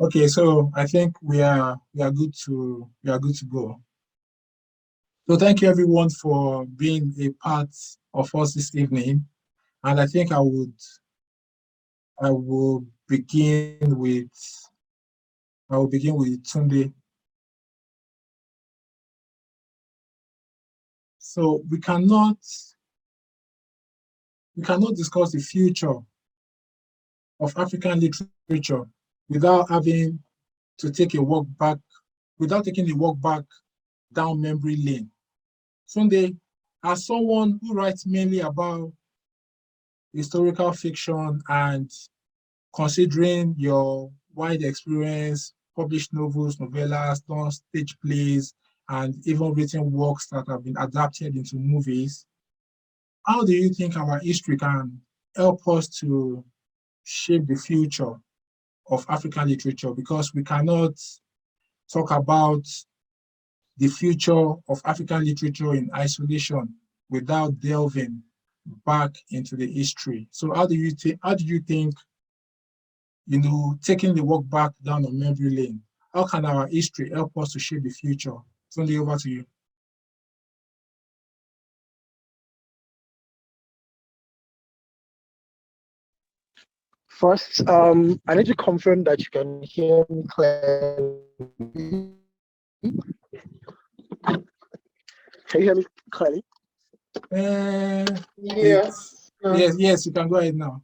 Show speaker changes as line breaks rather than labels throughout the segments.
Okay, so I think we are good to go. So thank you everyone for being a part of us this evening. And I think I will begin with Tunde. So we cannot discuss the future of African literature without having to take a walk back, without taking a walk back down memory lane. Sunday, as someone who writes mainly about historical fiction and considering your wide experience, published novels, novellas, done stage plays, and even written works that have been adapted into movies, how do you think our history can help us to shape the future of African literature? Because we cannot talk about the future of African literature in isolation without delving back into the history. So how do you think, taking the walk back down the memory lane, how can our history help us to shape the future? Sunday, over to you.
First, I need to confirm that you can hear me clearly. Can you hear me clearly?
Yes. Yes, you can go ahead now.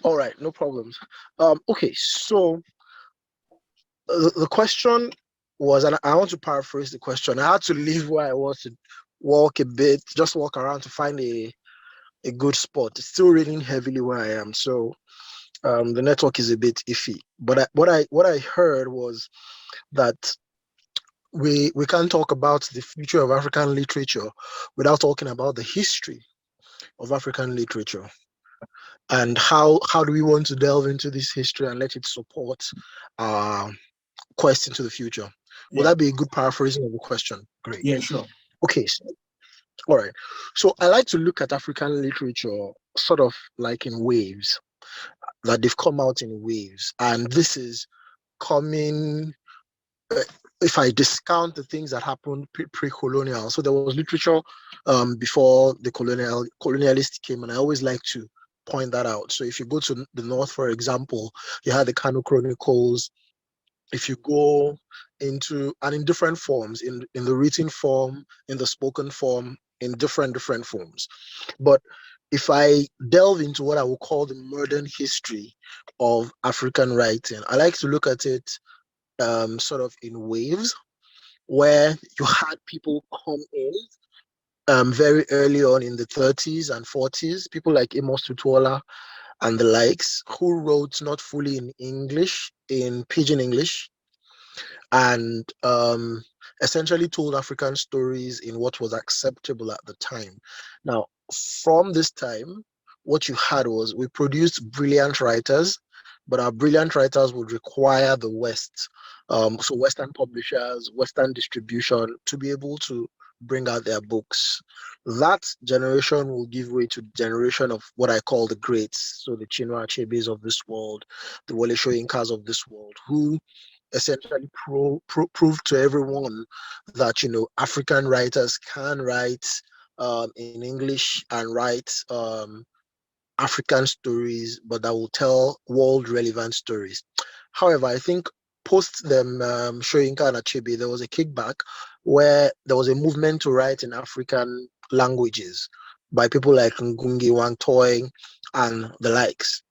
All right, no problems. Okay, so the question was, and I want to paraphrase the question. I had to leave where I was to walk a bit, just walk around to find a good spot. It's still raining heavily where I am, so the network is a bit iffy. But what I heard was that we can't talk about the future of African literature without talking about the history of African literature, and how do we want to delve into this history and let it support our quest into the future. Would
Yeah,
that be a good paraphrasing of the question? Great.
yeah, sure.
Okay, so, all right. So I like to look at African literature sort of like in waves, that they've come out in waves. And this is coming, if I discount the things that happened pre-colonial. So there was literature before the colonialists came, and I always like to point that out. So if you go to the north, for example, you had the Kano Chronicles. If you go into, and in different forms, in the written form, in the spoken form, in different forms. But if I delve into what I will call the modern history of African writing, I like to look at it sort of in waves, where you had people come in very early on in the 30s and 40s, people like Amos Tutuola and the likes, who wrote not fully in English, in Pidgin English, and essentially told African stories in what was acceptable at the time. Now, from this time, what you had was, we produced brilliant writers, but our brilliant writers would require the West, so Western publishers, Western distribution, to be able to bring out their books. That generation will give way to generation of what I call the greats, so the Chinua Achebes of this world, the Wole Soyinkas of this world, who essentially prove to everyone that African writers can write in English and write African stories, but that will tell world relevant stories. However, I think post them Soyinka and Achebe, there was a kickback where there was a movement to write in African languages by people like Ngungi Wangtoy and the likes.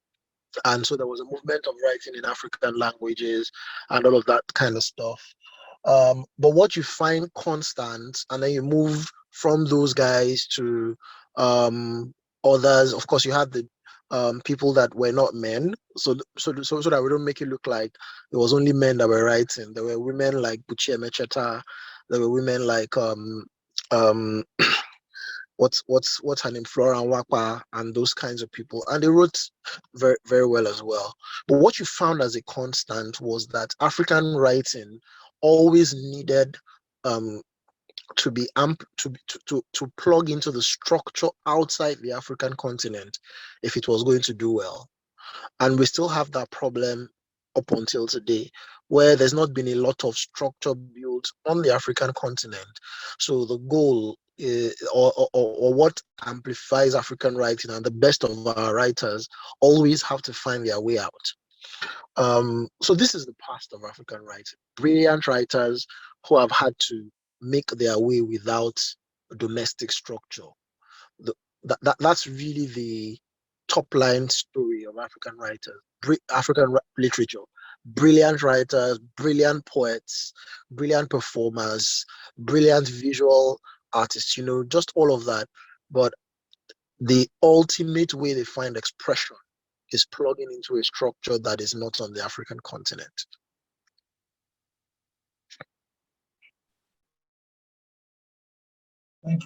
And so there was a movement of writing in African languages and all of that kind of stuff. But what you find constant, and then you move from those guys to others. Of course, you had the people that were not men, so that we don't make it look like it was only men that were writing. There were women like Buchi Emecheta. There were women like um, what's her name, Flora Nwapa, and those kinds of people, and they wrote very very well as well. But what you found as a constant was that African writing always needed to be to plug into the structure outside the African continent if it was going to do well. And we still have that problem up until today, where there's not been a lot of structure built on the African continent. So the goal or what amplifies African writing, and the best of our writers always have to find their way out. So this is the past of African writing. Brilliant writers who have had to make their way without a domestic structure. That's really the top line story of African writers, African literature. Brilliant writers, brilliant poets, brilliant performers, brilliant visual artists, just all of that. But the ultimate way they find expression is plugging into a structure that is not on the African continent.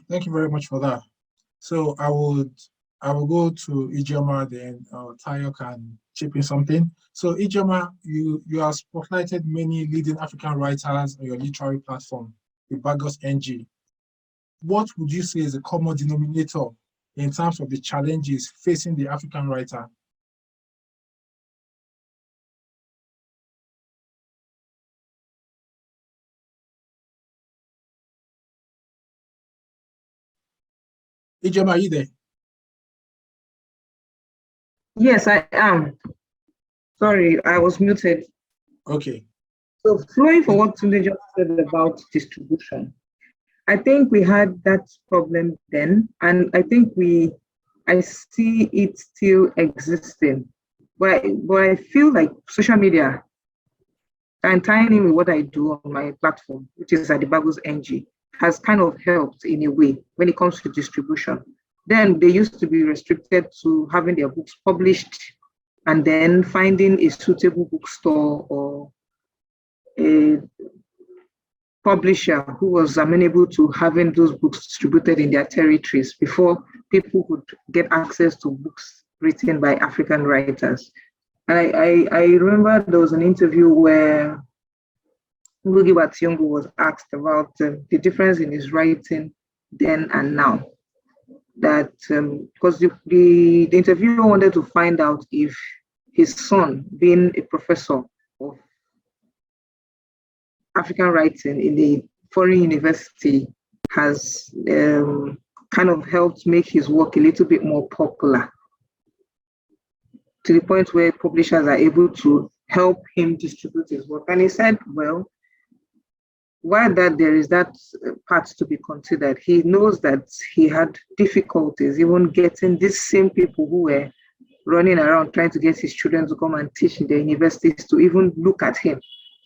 Thank you very much for that. So I will go to Ijeoma, then Tayo can chip in something. So Ijeoma, you have spotlighted many leading African writers on your literary platform, the Bagos NG. What would you say is the common denominator in terms of the challenges facing the African writer? Ijeoma, are you there?
Yes, I am. Sorry, I was muted.
Okay.
So flowing from what Tunde just said about distribution, I think we had that problem then, and I think I see it still existing. But I feel like social media, and tying in with what I do on my platform, which is at the Bagos NG, has kind of helped in a way when it comes to distribution. Then they used to be restricted to having their books published and then finding a suitable bookstore or a publisher who was amenable to having those books distributed in their territories before people could get access to books written by African writers. And I remember there was an interview where Ngugi wa Thiong'o was asked about the difference in his writing then and now. That because the interviewer wanted to find out if his son, being a professor of African writing in a foreign university, has kind of helped make his work a little bit more popular to the point where publishers are able to help him distribute his work. And he said, well, while that there is that part to be considered, he knows that he had difficulties even getting these same people who were running around trying to get his children to come and teach in the universities to even look at him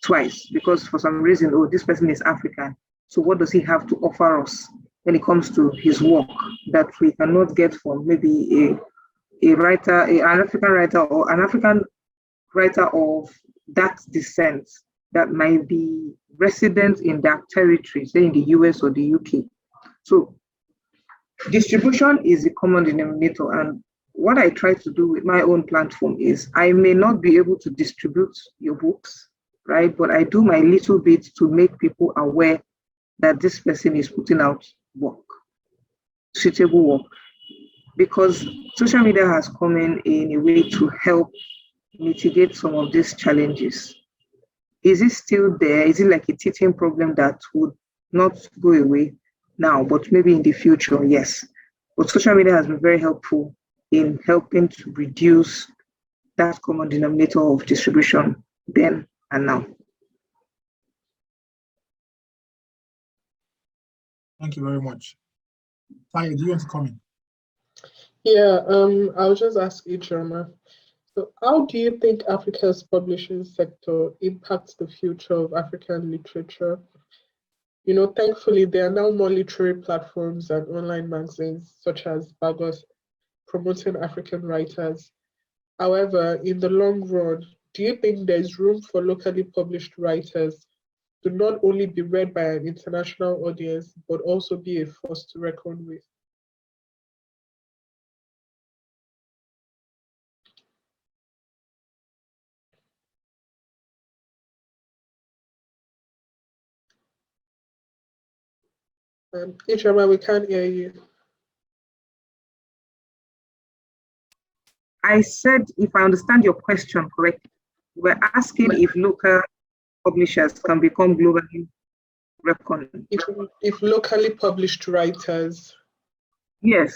twice, because for some reason, oh, this person is African. So what does he have to offer us when it comes to his work that we cannot get from maybe a writer, an African writer or an African writer of that descent that might be resident in that territory, say in the US or the UK. So distribution is a common denominator. And what I try to do with my own platform is I may not be able to distribute your books, right? But I do my little bit to make people aware that this person is putting out work, suitable work. Because social media has come in a way to help mitigate some of these challenges. Is it still there? Is it like a teething problem that would not go away now, but maybe in the future? Yes. But social media has been very helpful in helping to reduce that common denominator of distribution then and now.
Thank you very much. Tayo, do you want to comment?
Yeah, I'll just ask Ijeoma. So how do you think Africa's publishing sector impacts the future of African literature? Thankfully, there are now more literary platforms and online magazines such as Bagos promoting African writers. However, in the long run, do you think there's room for locally published writers to not only be read by an international audience, but also be a force to reckon with? Ijeoma, we can't hear you.
I said, if I understand your question correctly, We're asking if local publishers can become globally recognized.
If locally published writers,
Yes,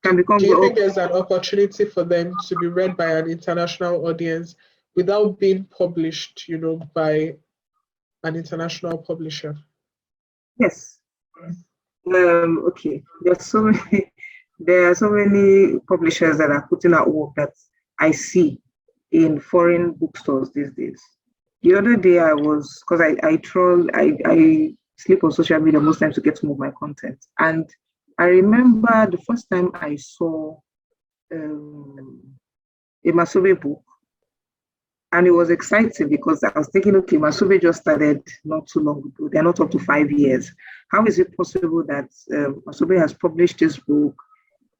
can become
do you think
global.
there's an opportunity for them to be read by an international audience without being published, by an international publisher?
Yes. Okay. There are so many publishers that are putting out work that I see in foreign bookstores these days. The other day because I sleep on social media most times to get some of my content. And I remember the first time I saw a Masobe book, and it was exciting because I was thinking, okay, Masobe just started not too long ago. They're not up to 5 years. How is it possible that Masobe has published this book?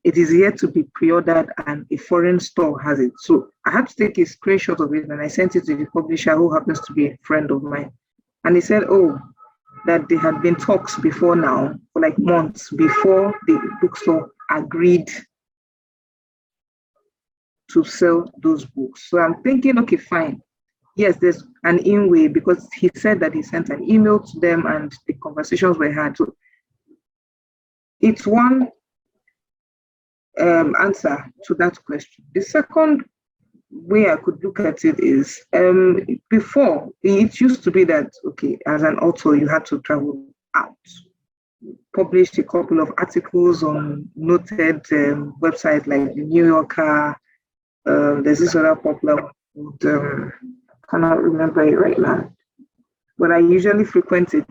It is yet to be pre-ordered and a foreign store has it. So I had to take a screenshot of it and I sent it to the publisher, who happens to be a friend of mine. And he said, oh, that there had been talks before now, for like months before the bookstore agreed to sell those books. So I'm thinking, okay, fine. Yes, there's an in-way, because he said that he sent an email to them and the conversations were had. So it's one answer to that question. The second way I could look at it is, before, it used to be that, okay, as an author, you had to travel out, published a couple of articles on noted websites like the New Yorker. There's this other popular one, cannot remember it right now, but I usually frequent it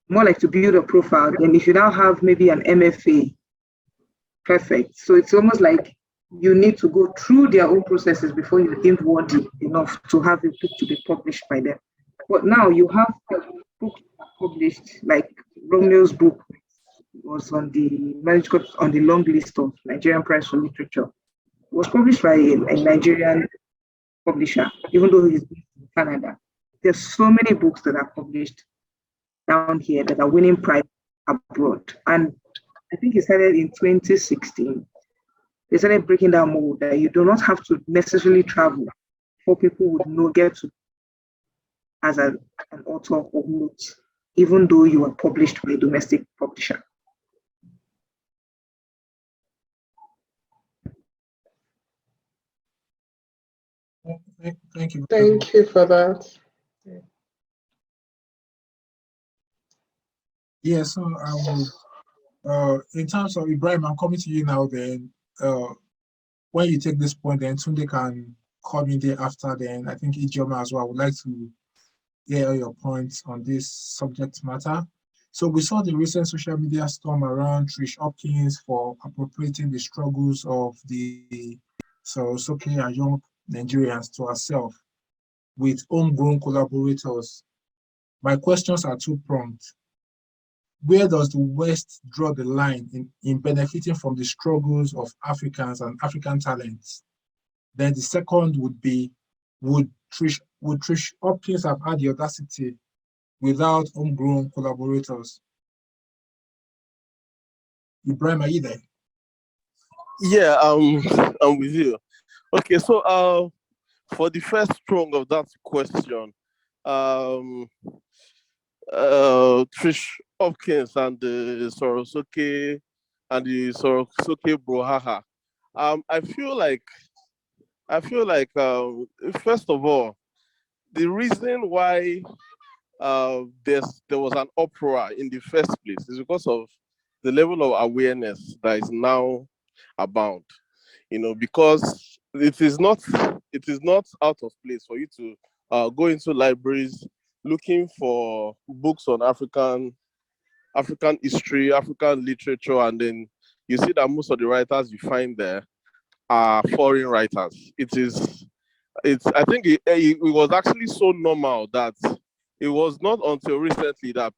more like to build a profile. And if you now have maybe an MFA, perfect. So it's almost like you need to go through their own processes before you deemed worthy enough to have a book to be published by them. But now you have books published, like Romeo's book was on the long list of Nigerian Prize for Literature. It was published by a Nigerian publisher, even though he's based in Canada. There's so many books that are published down here that are winning prize abroad. And I think it started in 2016. They started breaking down mold that you do not have to necessarily travel for people would get to as an author of notes, even though you are published by a domestic publisher.
Thank you.
Thank you for that.
Yeah, so I will, in terms of Ibrahim, I'm coming to you now then. When you take this point, then Tunde can come in there after, then I think Ijeoma as well. I would like to hear your points on this subject matter. So we saw the recent social media storm around Trish Hopkins for appropriating the struggles of the Sorosoke and young Nigerians to herself with homegrown collaborators. My questions are two-pronged. Where does the West draw the line in benefiting from the struggles of Africans and African talents? Then the second would be, would Trish Hopkins have had the audacity without homegrown collaborators? Ibrahim, are you there?
Yeah, I'm with you. Okay, so for the first prong of that question, Trish Hopkins and the Sorosoke Brouhaha. I feel like first of all, the reason why there was an uproar in the first place is because of the level of awareness that is now abound. Because it is not out of place for you to go into libraries looking for books on African history, African literature, and then you see that most of the writers you find there are foreign writers. I think it was actually so normal that it was not until recently that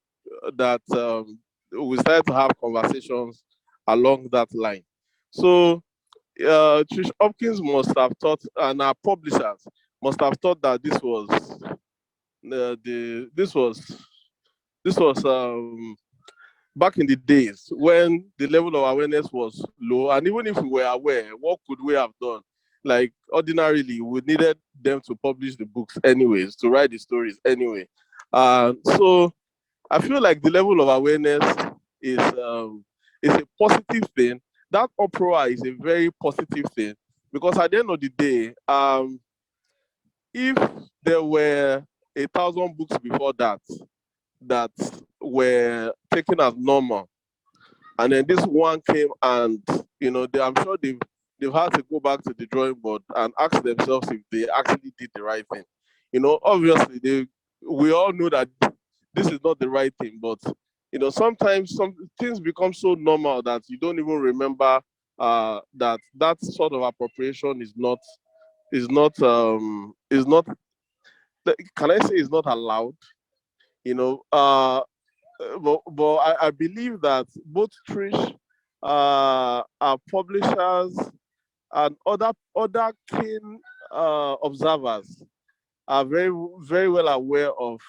we started to have conversations along that line. So Trish Hopkins must have thought, and our publishers must have thought that this was back in the days when the level of awareness was low, and even if we were aware, what could we have done? like ordinarily we needed them to publish the books anyways, to write the stories anyway. So I feel like the level of awareness is a positive thing. That uproar is a very positive thing, because at the end of the day, if there were 1,000 books before that were taken as normal, and then this one came, and I'm sure they've had to go back to the drawing board and ask themselves if they actually did the right thing. Obviously we all know that this is not the right thing, but sometimes some things become so normal that you don't even remember that sort of appropriation is not can I say is not allowed. you know uh but I believe that both Trish, our publishers, and other keen observers are very, very well aware of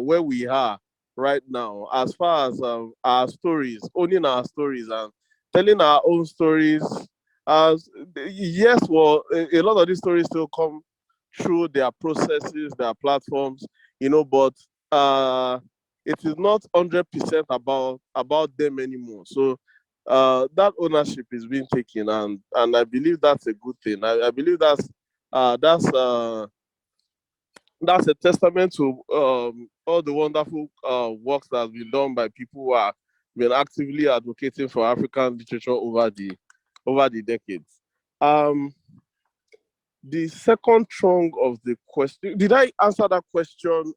where we are right now, as far as our stories, owning our stories and telling our own stories. As yes, well, a lot of these stories still come through their processes, their platforms, but it is not 100% about them anymore. So that ownership is being taken, and I believe that's a good thing. I believe that's a testament to all the wonderful works that have been done by people who have been actively advocating for African literature over the decades. The second chunk of the question, did I answer that question?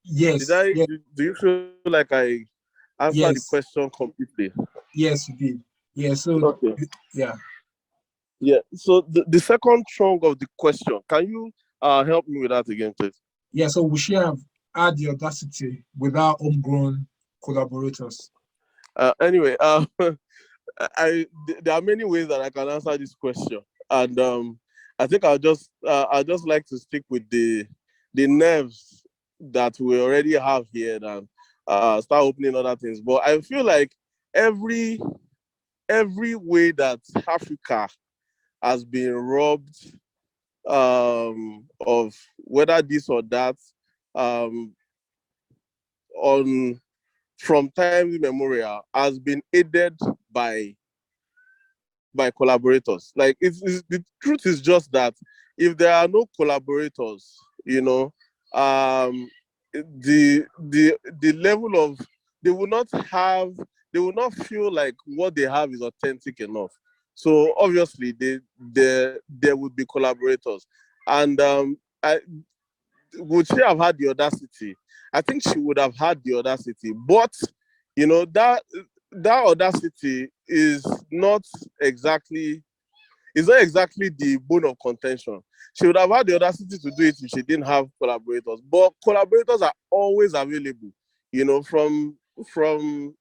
Yes.
Do you feel like I answered the
Yes.
question completely?
Yes, you did. Yeah. So
Okay.
yeah.
Yeah. So the second chunk of the question, can you help me with that again, please?
Yeah. So we should have had the audacity without homegrown collaborators.
Anyway, there are many ways that I can answer this question, and I think I'll just like to stick with the nerves that we already have here and start opening other things. But I feel like every way that Africa has been robbed of whether this or that, um, on from time immemorial, has been aided by collaborators. Like the truth is just that if there are no collaborators, the level of they will not feel like what they have is authentic enough. So obviously there would be collaborators, and I would she have had the audacity? I think she would have had the audacity, but that audacity not exactly not exactly the bone of contention. She would have had the audacity to do it if she didn't have collaborators. But collaborators are always available, from the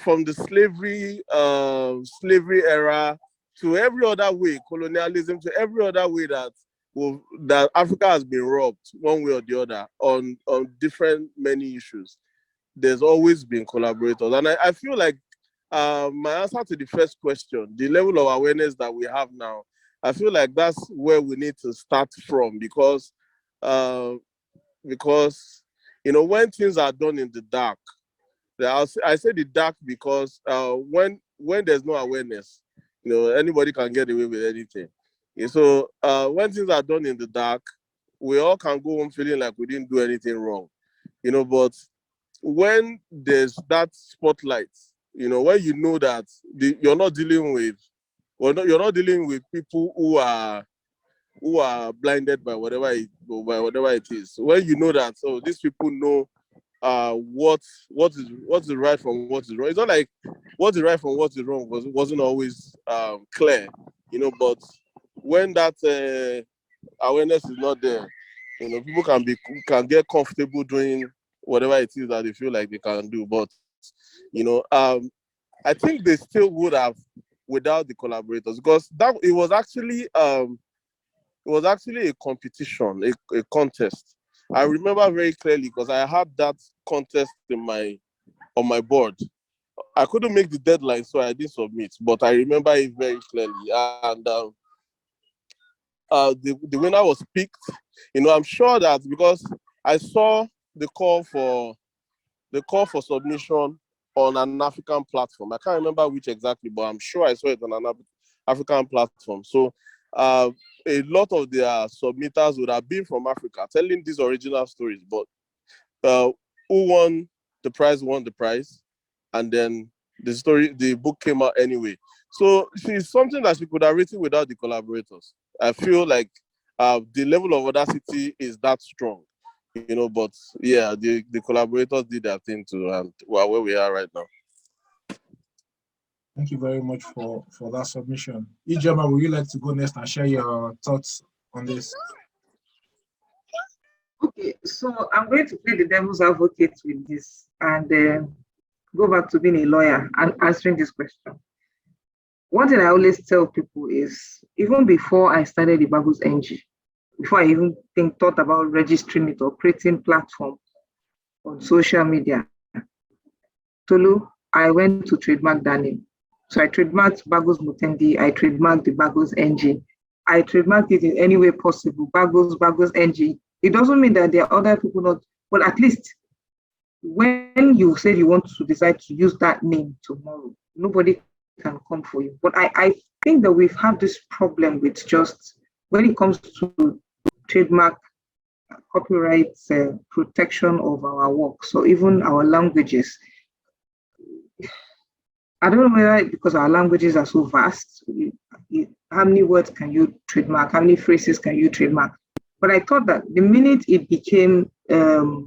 from the slavery era to every other way, colonialism, to every other way that Africa has been robbed one way or the other on different many issues. There's always been collaborators, and I feel like my answer to the first question, the level of awareness that we have now, I feel like that's where we need to start from, because uh, when things are done in the dark, I say the dark because when there's no awareness, anybody can get away with anything. Yeah, so when things are done in the dark, we all can go home feeling like we didn't do anything wrong, but when there's that spotlight, when you know that you're not dealing with, you're not dealing with people who are blinded by whatever it is. When you know that, so these people know what's right from what is wrong. It's not like what's right from what is wrong wasn't always clear, but when that awareness is not there, people can get comfortable doing whatever it is that they feel like they can do. But I think they still would have without the collaborators, because that it was actually a competition, a contest. I remember very clearly because I had that contest on my board. I couldn't make the deadline, so I didn't submit. But I remember it very clearly. And the winner was picked. I'm sure that because I saw the call for submission on an African platform. I can't remember which exactly, but I'm sure I saw it on an African platform. So a lot of their submitters would have been from Africa, telling these original stories. But who won the prize, and then the book came out anyway. So it's something that she could have written without the collaborators. I feel like the level of audacity is that strong. But yeah, the collaborators did their thing too, and we're where we are right now.
Thank you very much for that submission. Ijeoma, would you like to go next and share your thoughts on this?
Okay, so I'm going to play the devil's advocate with this and go back to being a lawyer and answering this question. One thing I always tell people is, even before I started the Bagos NG, before I even thought about registering it or creating platform on social media, Tolu, I went to trademark that name. So I trademarked Bagos Mutendi, I trademarked the Bagos NG. I trademarked it in any way possible, Bagos NG. It doesn't mean that there are other people not, but at least when you say you want to decide to use that name tomorrow, nobody can come for you. But I think that we've had this problem with just when it comes to trademark copyright protection of our work. So even our languages, I don't know whether because our languages are so vast, how many words can you trademark? How many phrases can you trademark? But I thought that the minute it became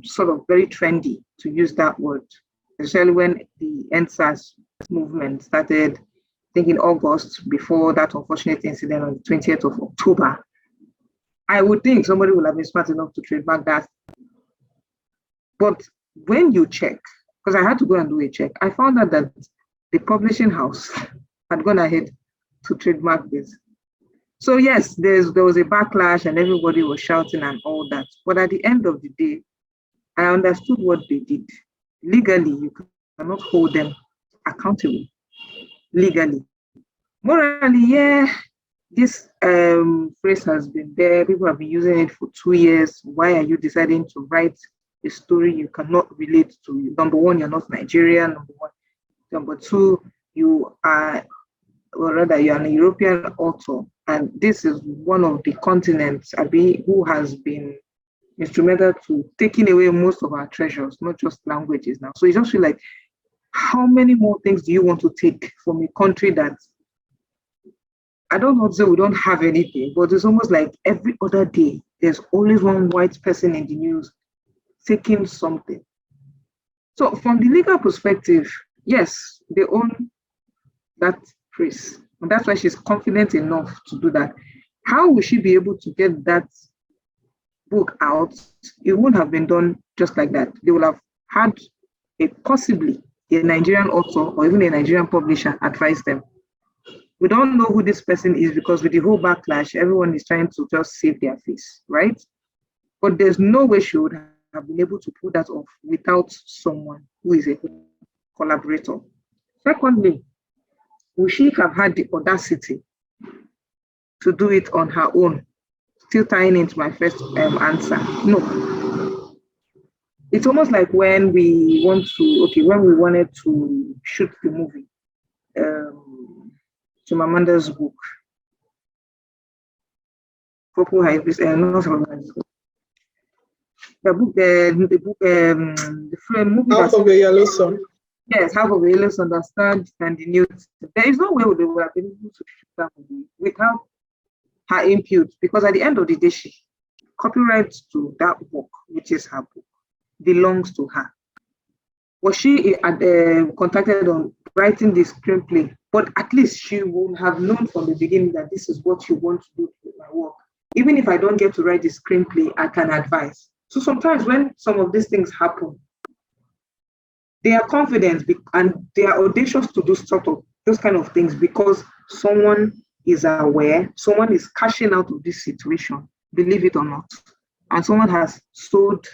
sort of very trendy to use that word, especially when the NSAS movement started, I think in August, before that unfortunate incident on the 20th of October, I would think somebody would have been smart enough to trademark that. But when you check, because I had to go and do a check, I found out that the publishing house had gone ahead to trademark this. So yes, there was a backlash and everybody was shouting and all that. But at the end of the day, I understood what they did. Legally, you cannot hold them accountable. Legally. Morally, yeah, this phrase has been there. People have been using it for 2 years. Why are you deciding to write a story you cannot relate to? Number one, you're not Nigerian. Number one. Number two, you are, or rather, you're an European author. And this is one of the continents, who has been instrumental to taking away most of our treasures, not just languages now. So you just feel like, how many more things do you want to take from a country that, I don't want to say we don't have anything, but it's almost like every other day, there's always one white person in the news taking something. So from the legal perspective, yes, they own that phrase. And that's why she's confident enough to do that. How will she be able to get that book out? It wouldn't have been done just like that. They will have had possibly a Nigerian author or even a Nigerian publisher advise them. We don't know who this person is because with the whole backlash, everyone is trying to just save their face, right? But there's no way she would have been able to pull that off without someone who is a collaborator. Secondly, would she have had the audacity to do it on her own? Still tying into my first answer. No. It's almost like when we wanted to shoot the movie, Chimamanda's book. Purple Hibis, the movie.
Half of a Yellow Sun.
Yes, Half of a Yellow Sun, and the news. There is no way they would have been able to shoot that movie without her input, because at the end of the day, copyright to that book, which is her book, belongs to her. Was she contacted on writing the screenplay? But at least she would have known from the beginning that this is what you want to do with my work. Even if I don't get to write the screenplay, I can advise. So sometimes when some of these things happen, they are confident and they are audacious to do those kind of things because someone is aware, someone is cashing out of this situation, believe it or not. And someone has sold,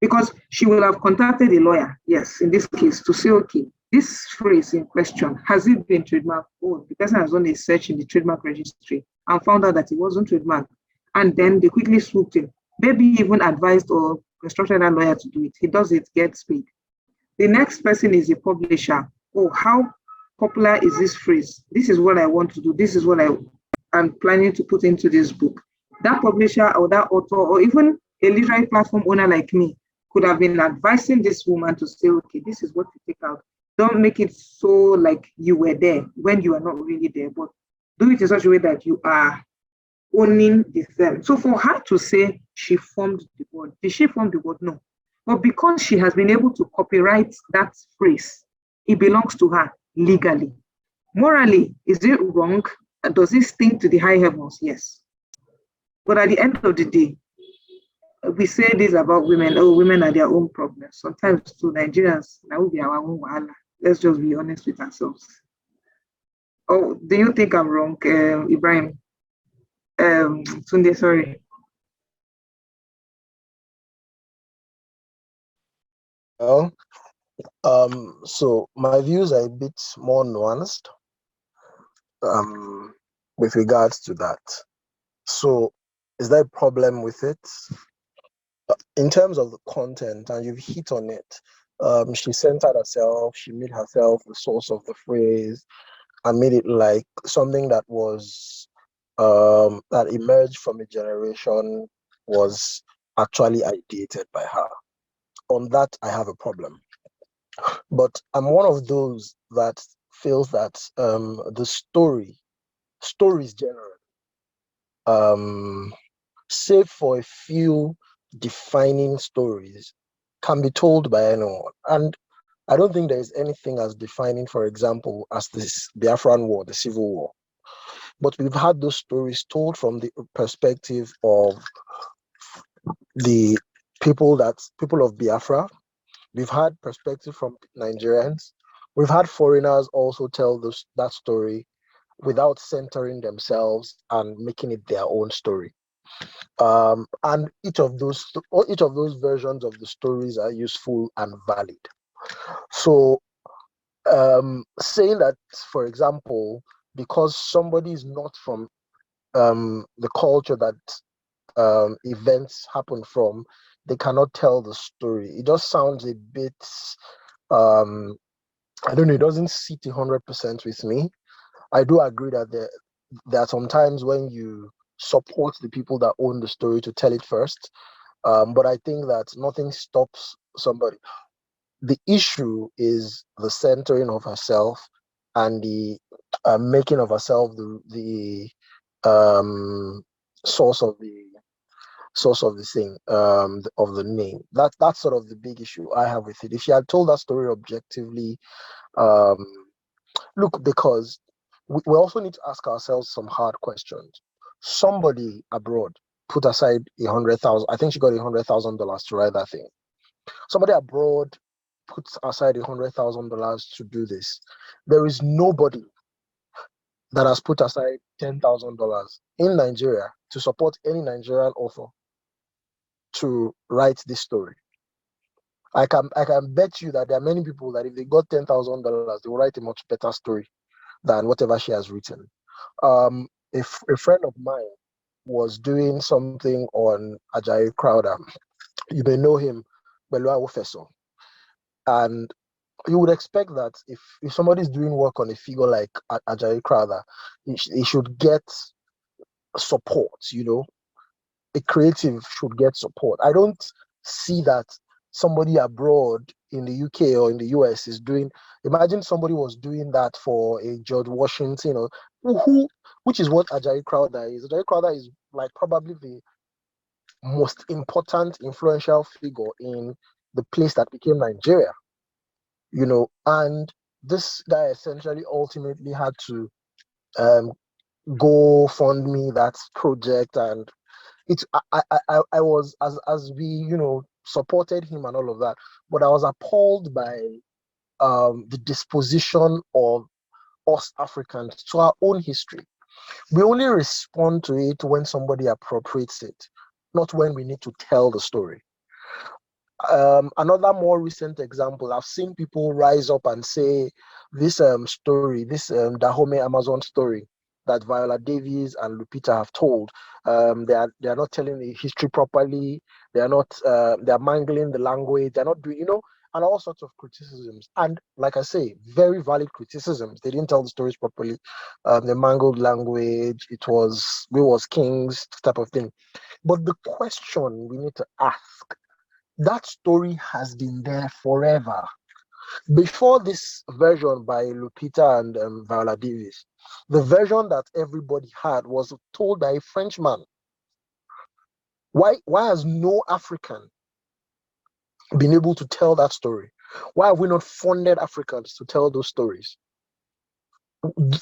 because she will have contacted a lawyer, yes, in this case, to say, okay, this phrase in question, has it been trademarked? Oh, the person has done a search in the trademark registry and found out that it wasn't trademarked. And then they quickly swooped in, maybe even advised or instructed a lawyer to do it. He does it, gets paid. The next person is a publisher. Oh, how popular is this phrase? This is what I want to do. This is what I'm planning to put into this book. That publisher or that author or even a literary platform owner like me could have been advising this woman to say, okay, this is what you take out. Don't make it so like you were there when you are not really there, but do it in such a way that you are owning the thing. So for her to say she formed the word, did she form the word? No. But because she has been able to copyright that phrase, it belongs to her legally. Morally, is it wrong? Does it stink to the high heavens? Yes. But at the end of the day, we say this about women. Oh, women are their own problems. Sometimes to Nigerians, that will be our own wahala. Let's just be honest with ourselves. Oh, do you think I'm wrong, Ibrahim? Tunde, sorry.
Well, so my views are a bit more nuanced with regards to that. So, is there a problem with it? In terms of the content, and you've hit on it, she centered herself, she made herself the source of the phrase, and made it like something that was that emerged from a generation was actually ideated by her. On that, I have a problem. But I'm one of those that feels that the stories generally, save for a few defining stories, can be told by anyone. And I don't think there is anything as defining, for example, as this Biafran War, the Civil War. But we've had those stories told from the perspective of the people of Biafra. We've had perspective from Nigerians. We've had foreigners also tell that story without centering themselves and making it their own story. And each of those versions of the stories are useful and valid. So saying that, for example, because somebody is not from the culture that events happen from, they cannot tell the story. It just sounds a bit, I don't know, it doesn't sit 100% with me. I do agree that there are some times when you support the people that own the story to tell it first. But I think that nothing stops somebody. The issue is the centering of herself and the making of herself the source of the thing, of the name. That's sort of the big issue I have with it. If she had told that story objectively, look, because we also need to ask ourselves some hard questions. Somebody abroad put aside 100,000. I think she got $100,000 to write that thing. Somebody abroad puts aside $100,000 to do this. There is nobody that has put aside $10,000 in Nigeria to support any Nigerian author to write this story. I can bet you that there are many people that if they got $10,000, they will write a much better story than whatever she has written. If a friend of mine was doing something on Ajayi Crowder, you may know him, Belua Ofeso, and you would expect that if somebody is doing work on a figure like Ajayi Crowder, he should get support. A creative should get support. I don't see that somebody abroad in the UK or in the US is doing. Imagine somebody was doing that for a George Washington, or which is what Ajayi Crowder is. Ajayi Crowder is like probably the most important influential figure in the place that became Nigeria. And this guy essentially ultimately had to go fund me that project, and I was, as we supported him and all of that, but I was appalled by the disposition of us Africans to our own history. We only respond to it when somebody appropriates it, not when we need to tell the story. Another more recent example, I've seen people rise up and say this story, this Dahomey Amazon story that Viola Davis and Lupita have told, they are not telling the history properly. They are not. They are mangling the language. They're not doing, and all sorts of criticisms. And like I say, very valid criticisms. They didn't tell the stories properly. They mangled language. We was kings type of thing. But the question we need to ask, that story has been there forever. Before this version by Lupita and Viola Davis, the version that everybody had was told by a Frenchman. Why has no African been able to tell that story? Why have we not funded Africans to tell those stories?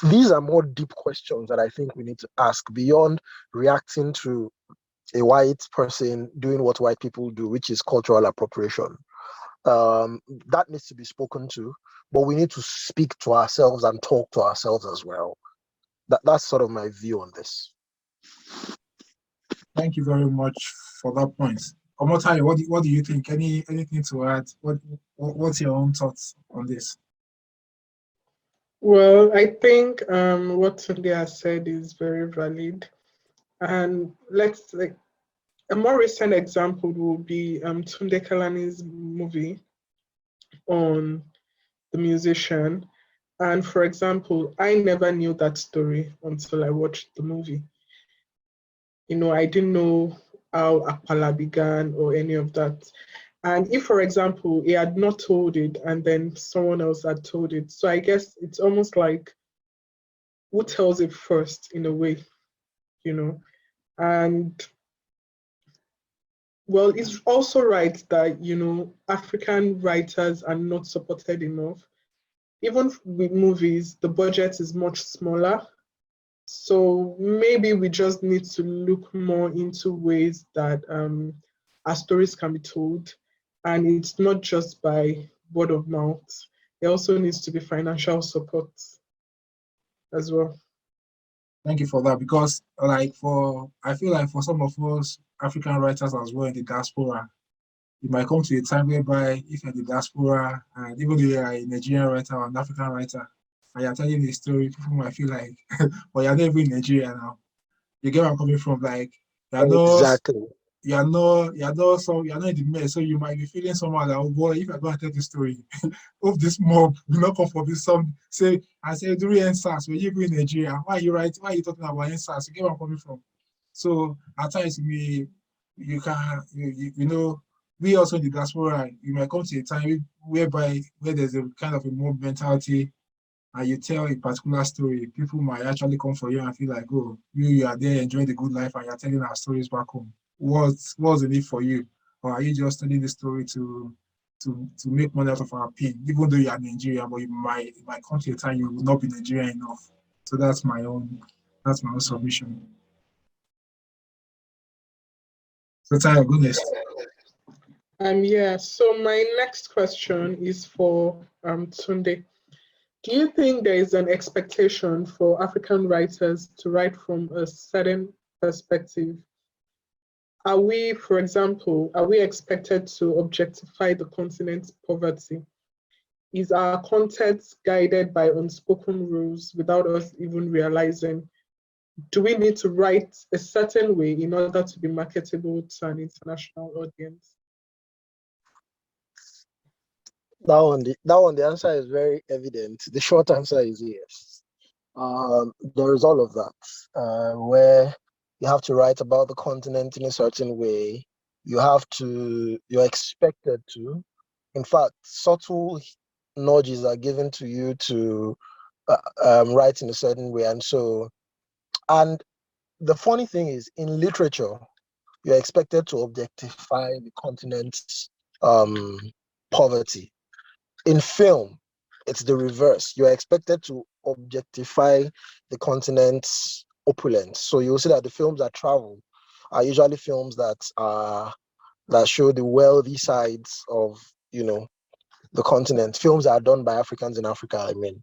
These are more deep questions that I think we need to ask beyond reacting to a white person doing what white people do, which is cultural appropriation. That needs to be spoken to, but we need to speak to ourselves and talk to ourselves as well. That's sort of my view on this.
Thank you very much for that point. Omotayo, what do you think? Anything to add? What's your own thoughts on this?
Well, I think what Tunde has said is very valid. And a more recent example will be Tunde Kalani's movie on the musician. And for example, I never knew that story until I watched the movie. I didn't know how Apala began or any of that. And if, for example, he had not told it and then someone else had told it, so I guess it's almost like who tells it first in a way, And well, it's also right that, African writers are not supported enough. Even with movies, the budget is much smaller. So maybe we just need to look more into ways that our stories can be told. And it's not just by word of mouth. There also needs to be financial support as well.
Thank you for that, because I feel like for some of us African writers as well in the diaspora, it might come to a time whereby if you're in the diaspora and even though you're a Nigerian writer or an African writer and you're telling a story, people might feel like, well, you're not even in Nigeria now. You get where I'm coming from? Like
Exactly.
you're not in the mess, so you might be feeling somehow like, oh boy, if I go and tell the story, of this mob will not come for this some say during NSAS, when you go in Nigeria, why are you talking about NSAS? You get where I'm coming from? So at times you can we also in the diaspora, you might come to a time where there's a kind of a mob mentality and you tell a particular story, people might actually come for you and feel like, oh, you are there enjoying the good life and you're telling our stories back home. What's the need for you? Or are you just telling the story to make money out of our pain, even though you are Nigerian, but it might come to a time you will not be Nigerian enough. So that's my own submission. So Tyler, go next.
So my next question is for Tunde. Do you think there is an expectation for African writers to write from a certain perspective? Are we expected to objectify the continent's poverty? Is our content guided by unspoken rules without us even realizing? Do we need to write a certain way in order to be marketable to an international audience?
That one, the answer is very evident. The short answer is yes. There is all of that, where you have to write about the continent in a certain way. You're expected to. In fact, subtle nudges are given to you to write in a certain way. And the funny thing is, in literature, you're expected to objectify the continent's poverty. In film, it's the reverse. You're expected to objectify the continent's opulence. So you'll see that the films that travel are usually films that show the wealthy sides of the continent. Films that are done by Africans in Africa, I mean.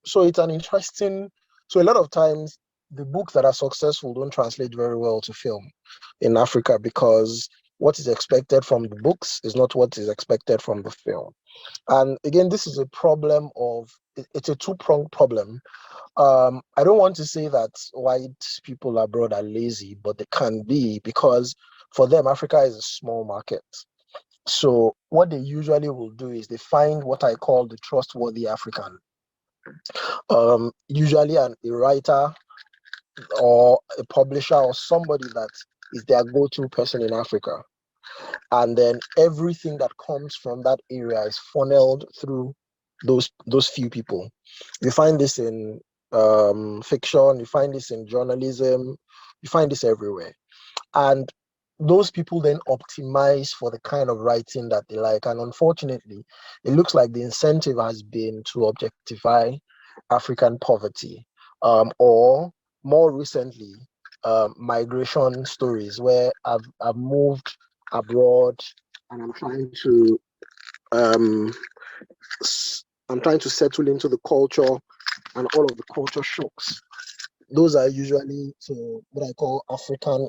So it's an interesting. So a lot of times, the books that are successful don't translate very well to film in Africa because what is expected from the books is not what is expected from the film. And again, this is a problem it's a two-pronged problem. I don't want to say that white people abroad are lazy, but they can be, because for them, Africa is a small market. So what they usually will do is they find what I call the trustworthy African. Usually a writer or a publisher or somebody that is their go-to person in Africa. And then everything that comes from that area is funneled through those few people. You find this in fiction, you find this in journalism, you find this everywhere. And those people then optimize for the kind of writing that they like. And unfortunately, it looks like the incentive has been to objectify African poverty, or more recently, migration stories where I've moved abroad and I'm trying to settle into the culture and all of the culture shocks. Those are usually what I call African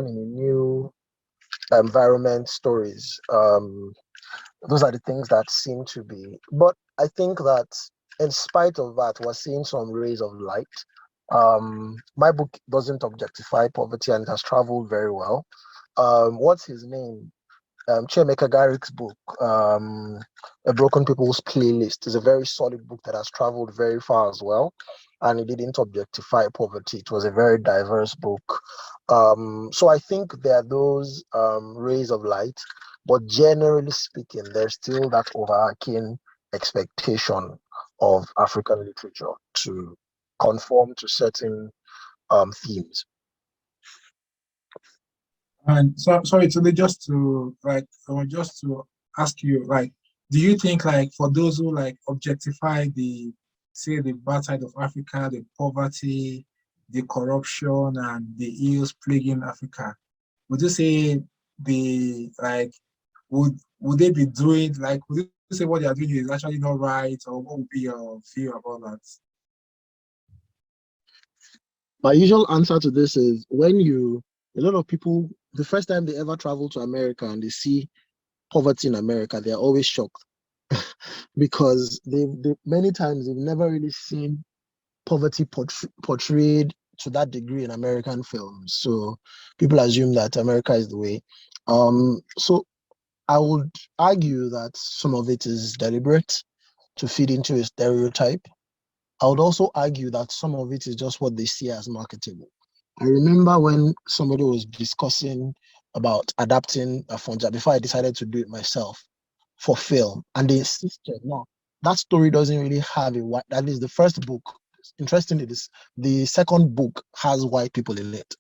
in a new environment stories. Those are the things that seem to be. But I think that in spite of that, we're seeing some rays of light. My book doesn't objectify poverty and it has traveled very well. What's his name? Chiemeka Garrick's book, A Broken People's Playlist, is a very solid book that has traveled very far as well. And it didn't objectify poverty. It was a very diverse book. So I think there are those rays of light, but generally speaking, there's still that overarching expectation of African literature to conform to certain themes.
And so, sorry, today, just to I want just to ask you, do you think, for those who objectify say the bad side of Africa, the poverty, the corruption, and the ills plaguing Africa, would you say would they be doing would you say what they are doing is actually not right, or what would be your view about that?
My usual answer to this is a lot of people, the first time they ever travel to America and they see poverty in America, they're always shocked because they many times they've never really seen poverty portrayed to that degree in American films. So people assume that America is the way. So I would argue that some of it is deliberate to feed into a stereotype. I would also argue that some of it is just what they see as marketable. I remember when somebody was discussing about adapting Afonja before I decided to do it myself for film, and they insisted, no, that story doesn't really have a white. That is the first book. Interestingly, the second book has white people in it,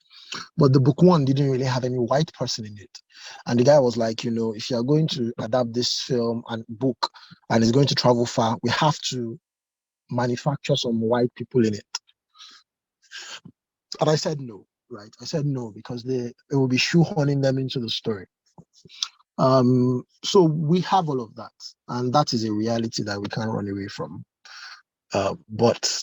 but the book one didn't really have any white person in it. And the guy was like, if you are going to adapt this film and book, and it's going to travel far, we have to manufacture some white people in it. And I said no, right? I said no, because it will be shoehorning them into the story. So we have all of that, and that is a reality that we can't run away from. But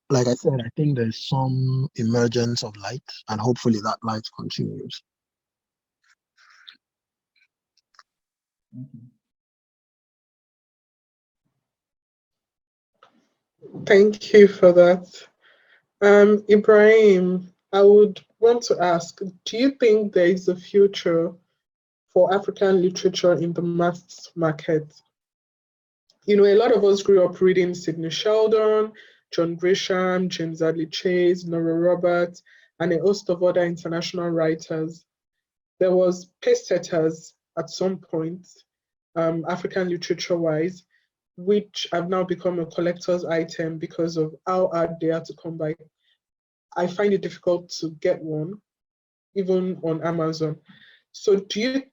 like I said, I think there's some emergence of light, and hopefully that light continues.
Thank you for that. Ibrahim, I would want to ask, do you think there is a future for African literature in the mass market? A lot of us grew up reading Sidney Sheldon, John Grisham, James Hadley Chase, Nora Roberts, and a host of other international writers. There was pace setters at some point, African literature-wise, which have now become a collector's item because of how hard they are to come by. I find it difficult to get one, even on Amazon. So do you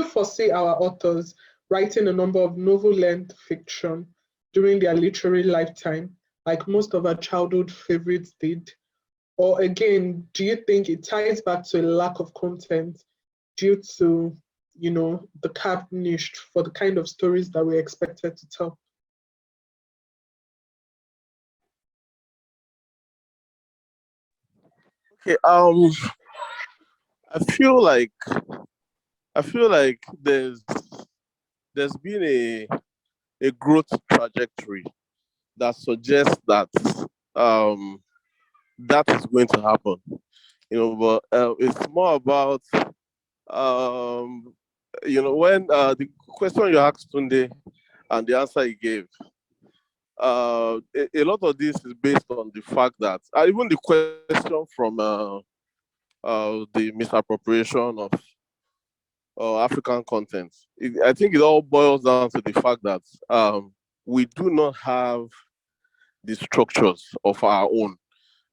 foresee our authors writing a number of novel-length fiction during their literary lifetime, like most of our childhood favorites did? Or again, do you think it ties back to a lack of content due to, the cap niche for the kind of stories that we're expected to tell?
Okay. I feel like there's been a growth trajectory that suggests that um that is going to happen. But it's more about when the question you asked Tunde and the answer he gave, a lot of this is based on the fact that even the question from the misappropriation of African content, I think it all boils down to the fact that we do not have the structures of our own.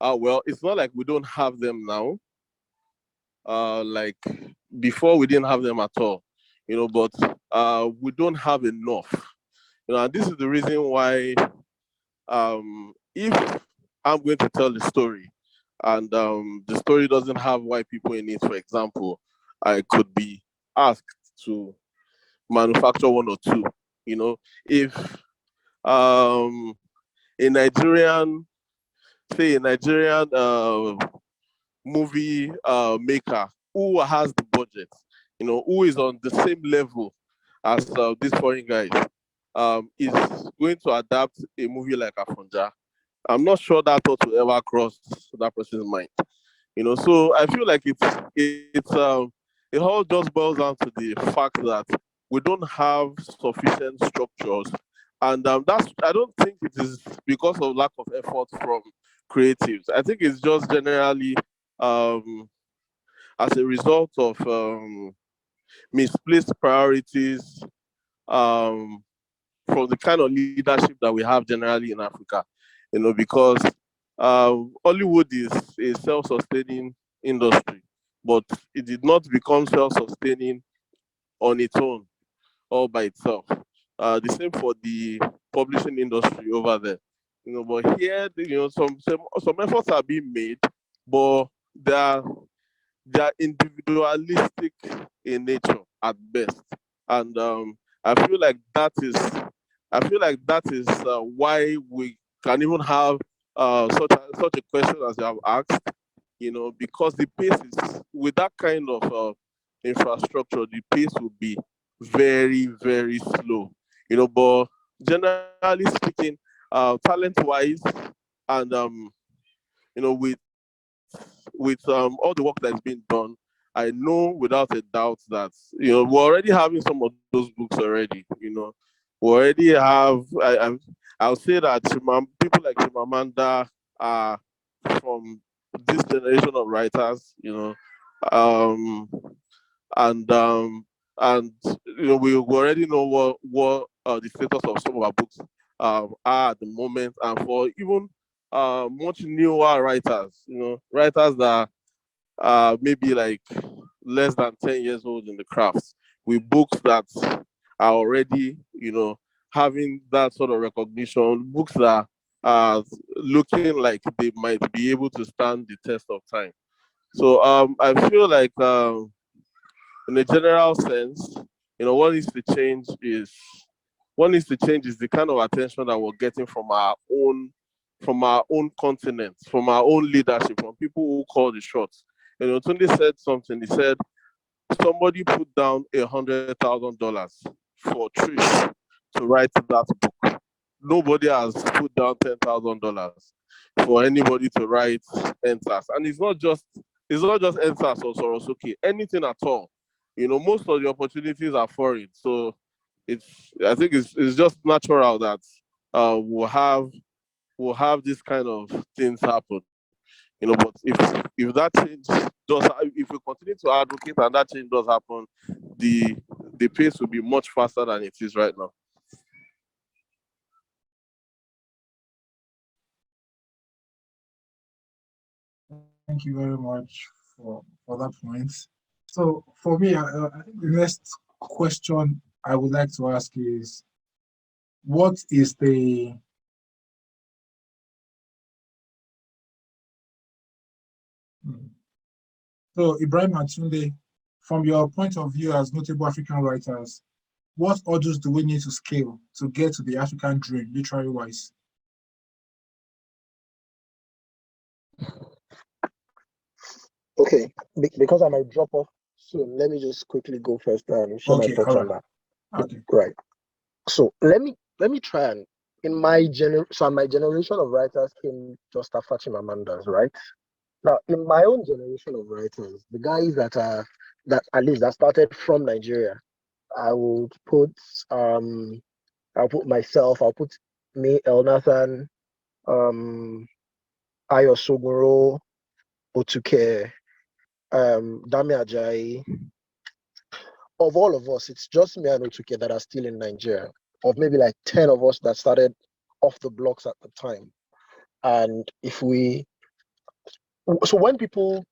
Well, it's not like we don't have them now. Like before, we didn't have them at all. But we don't have enough. And this is the reason why, if I'm going to tell the story, and the story doesn't have white people in it, for example, I could be asked to manufacture one or two. If um, a Nigerian, say a Nigerian movie maker who has the budget, who is on the same level as these foreign guys, is going to adapt a movie like Afonja, I'm not sure that thought will ever cross that person's mind. So I feel like it all just boils down to the fact that we don't have sufficient structures, and that's I don't think it is because of lack of effort from creatives. I think it's just generally um, as a result of misplaced priorities, um, from the kind of leadership that we have generally in Africa. Because Hollywood is a self-sustaining industry, but it did not become self-sustaining on its own, all by itself. The same for the publishing industry over there. But here, some efforts are being made, but they are they are individualistic in nature at best, and I feel like that is why we can even have such a question as you have asked. Because the pace is with that kind of infrastructure, the pace will be very, very slow. But generally speaking, talent wise, and with all the work that's been done, I know without a doubt that we're already having some of those books already. We already have. I'll say that people like Chimamanda are from this generation of writers. Um, and we already know what the status of some of our books are at the moment, and for even much newer writers, writers that maybe like less than 10 years old in the craft, with books that are already, having that sort of recognition, books that are looking like they might be able to stand the test of time. So I feel like in a general sense, what needs to change is the kind of attention that we're getting from our own continent, from our own leadership, from people who call the shots. Tunde said something. He said somebody put down $100,000 for Trish to write that book. Nobody has put down $10,000 for anybody to write NSAS, and it's not just NSAS or Sorosuke, anything at all. Most of the opportunities are foreign, so I think it's just natural that we'll have this kind of things happen. But if that change if we continue to advocate and that change does happen, the pace will be much faster than it is right now.
Thank you very much for that point. So for me, the next question I would like to ask is, what is the so Ibrahim and Tunde, from your point of view as notable African writers, what hurdles do we need to scale to get to the African dream, literary wise?
Okay, because I might drop off soon, let me just quickly go first and share my
Okay,
thoughts
all
on
right.
that.
Okay.
Right. So let me try and my generation of writers came just after Chimamanda's, right? Now, in my own generation of writers, the guys that at least that started from Nigeria, I would put I'll put myself, I'll put me, Elnathan, Ayo Sogoro, Otuke, Dami Ajayi. Of all of us, it's just me and Otuke that are still in Nigeria. Of maybe like 10 of us that started off the blocks at the time. And so when people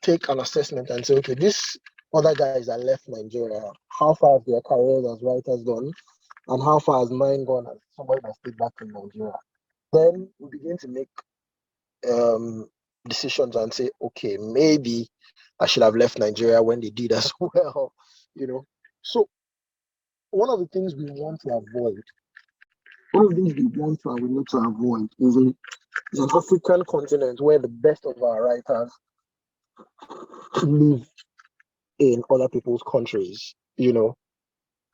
take an assessment and say, okay, these other guys that left Nigeria, how far have their careers as writers gone? And how far has mine gone as somebody that stayed back in Nigeria? Then we begin to make decisions and say, okay, maybe I should have left Nigeria when they did as well, you know. So one of the things we want to avoid, one of the things we want to and we need to avoid is an African continent where the best of our writers live in other people's countries, you know.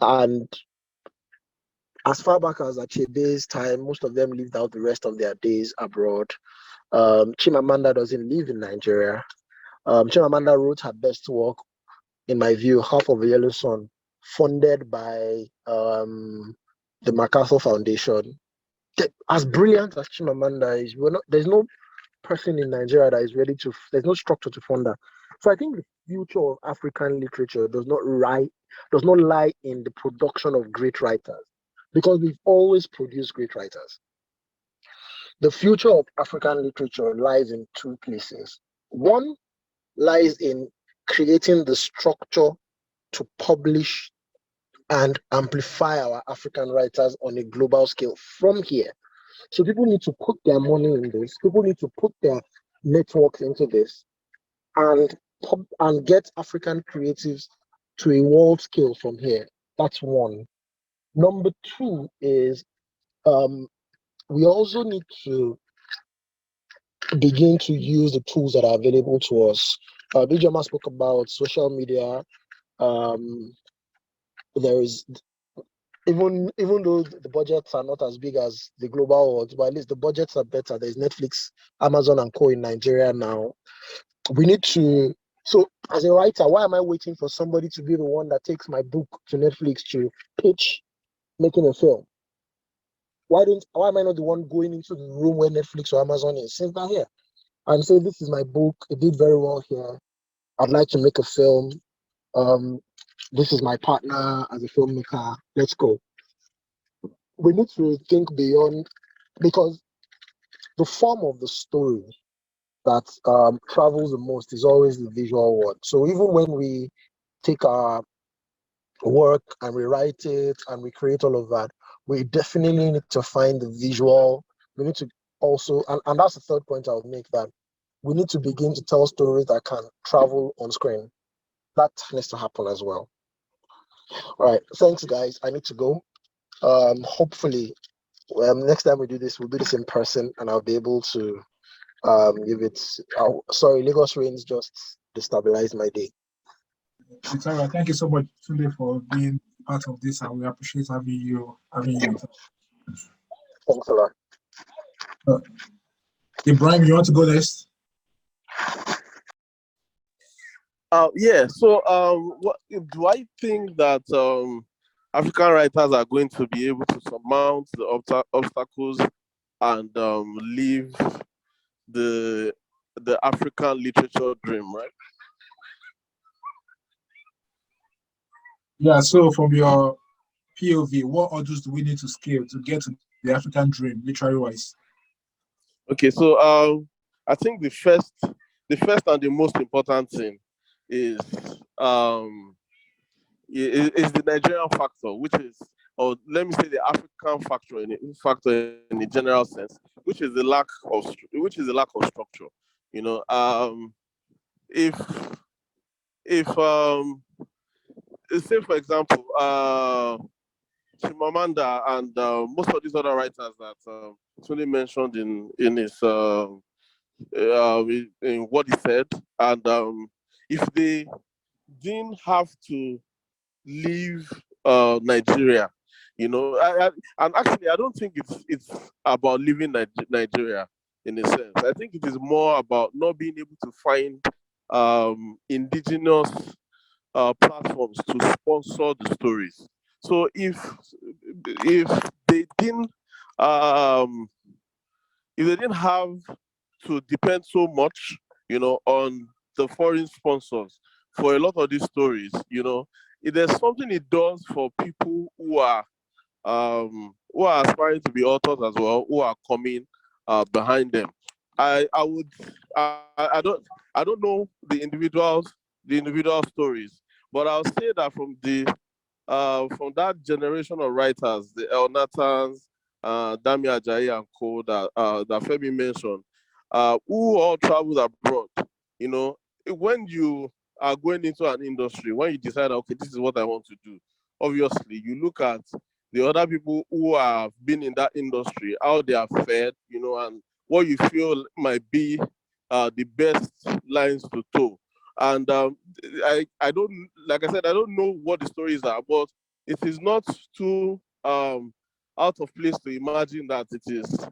And as far back as Achiebe's time, most of them lived out the rest of their days abroad. Chimamanda doesn't live in Nigeria. Chimamanda wrote her best work, in my view, Half of a Yellow Sun, funded by the MacArthur Foundation. As brilliant as Chimamanda is, there's no person in Nigeria that is ready to, there's no structure to fund that. So I think the future of African literature does not lie in the production of great writers, because we've always produced great writers. The future of African literature lies in two places. One lies in creating the structure to publish and amplify our African writers on a global scale from here. So people need to put their money in this. People need to put their networks into this and get African creatives to a world scale from here. That's one. Number two is we also need to begin to use the tools that are available to us. Ijeoma spoke about social media. There is, even though the budgets are not as big as the global world, but at least the budgets are better. There's Netflix, Amazon, and Co in Nigeria now. We need to. So, as a writer, why am I waiting for somebody to be the one that takes my book to Netflix to pitch making a film? Why am I not the one going into the room where Netflix or Amazon is? Since they're here, and say, this is my book. It did very well here. I'd like to make a film. This is my partner as a filmmaker. Let's go. We need to think beyond, because the form of the story that travels the most is always the visual one. So even when we take our work and we write it and we create all of that, we definitely need to find the visual. We need to also, and that's the third point I would make, that we need to begin to tell stories that can travel on screen. That needs to happen as well. All right, thanks guys. I need to go. Hopefully, next time we do this, we'll do this in person, and I'll be able to give it. Sorry, Lagos rains just destabilized my day.
It's all right. Thank you so much, Tunde, for being part of this, and we appreciate having you.
Thanks a lot.
Ibrahim, you want to go next?
Yeah. So, what do I think that African writers are going to be able to surmount the obstacles and live the African literature dream, right?
Yeah. So, from your POV, what odds do we need to scale to get to the African dream, literary wise?
Okay. So, I think the first and the most important thing is is the Nigerian factor, which is, or let me say, the African factor in a general sense, which is the lack of structure. You know, if say for example, Chimamanda and most of these other writers that Tony mentioned in his in what he said, and if they didn't have to leave Nigeria, and actually I don't think it's about leaving Nigeria in a sense. I think it is more about not being able to find indigenous platforms to sponsor the stories. So if they didn't um, if they didn't have to depend so much, on the foreign sponsors for a lot of these stories, if there's something it does for people who are aspiring to be authors as well, who are coming behind them. I would I don't know the individual stories, but I'll say that from that generation of writers, the El Nathans, Dami Ajayi and co that Femi mentioned, who all traveled abroad. When you are going into an industry, when you decide, okay, this is what I want to do, obviously you look at the other people who have been in that industry, how they are fed, and what you feel might be the best lines to toe. And I don't, like I said, I don't know what the stories are, but it is not too out of place to imagine that it is